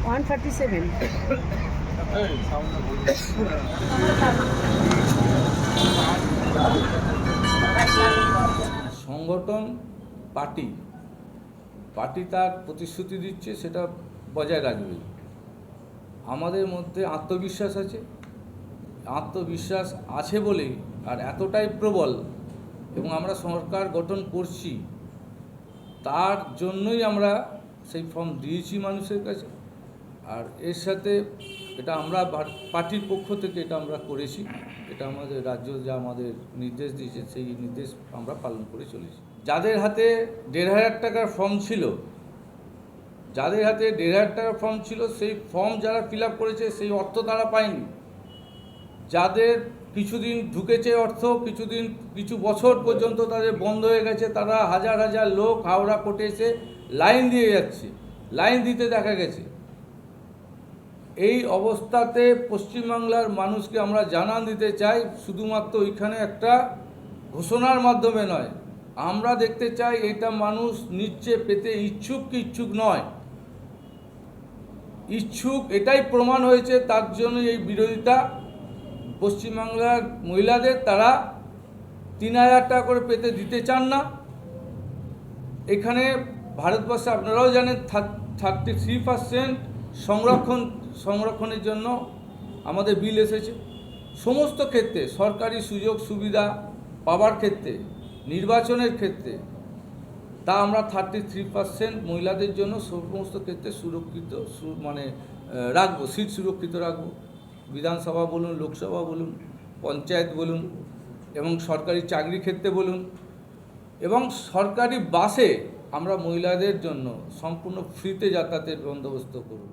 137। সংগঠন পার্টি তার প্রতিশ্রুতি দিচ্ছে, সেটা বজায় রাখবে। আমাদের মধ্যে আত্মবিশ্বাস আছে বলেই আর এতটাই প্রবল, এবং আমরা সরকার গঠন করছি তার জন্যই আমরা সেই ফর্ম দিয়েছি মানুষের কাছে। আর এর সাথে এটা আমরা পার্টির পক্ষ থেকে এটা আমরা করেছি, এটা আমাদের রাজ্য যা আমাদের নির্দেশ দিয়েছে সেই নির্দেশ আমরা পালন করে চলেছি। যাদের হাতে 1,500 টাকার ফর্ম ছিল, সেই ফর্ম যারা ফিল আপ করেছে সেই অর্থ তারা পায়নি। যাদের কিছুদিন ঢুকেছে অর্থ, কিছু বছর পর্যন্ত তাদের বন্ধ হয়ে গেছে, তারা হাজার হাজার লোক হাওড়া কোর্টে এসে লাইন দিয়ে যাচ্ছে, লাইন দিতে দেখা গেছে। এই অবস্থাতে পশ্চিমবাংলার মানুষকে আমরা জানান দিতে চাই, শুধুমাত্র ওইখানে একটা ঘোষণার মাধ্যমে নয়, আমরা দেখতে চাই এটা মানুষ নিচ্ছে, পেতে ইচ্ছুক কি ইচ্ছুক নয়। ইচ্ছুক এটাই প্রমাণ হয়েছে, তার জন্য এই বিরোধিতা। পশ্চিমবাংলার মহিলাদের তারা 3,000 টাকা করে পেতে দিতে চান না। এখানে ভারতবর্ষে আপনারাও জানেন 33% সংরক্ষণের জন্য আমাদের বিল এসেছে। সমস্ত ক্ষেত্রে সরকারি সুযোগ সুবিধা পাওয়ার ক্ষেত্রে, নির্বাচনের ক্ষেত্রে, তা আমরা 33% মহিলাদের জন্য সমস্ত ক্ষেত্রে সুরক্ষিত রাখবো, সিট সুরক্ষিত রাখবো। বিধানসভা বলুন, লোকসভা বলুন, পঞ্চায়েত বলুন, এবং সরকারি চাকরি ক্ষেত্রে বলুন, এবং সরকারি বাসে আমরা মহিলাদের জন্য সম্পূর্ণ ফ্রিতে যাতায়াতের বন্দোবস্ত করব।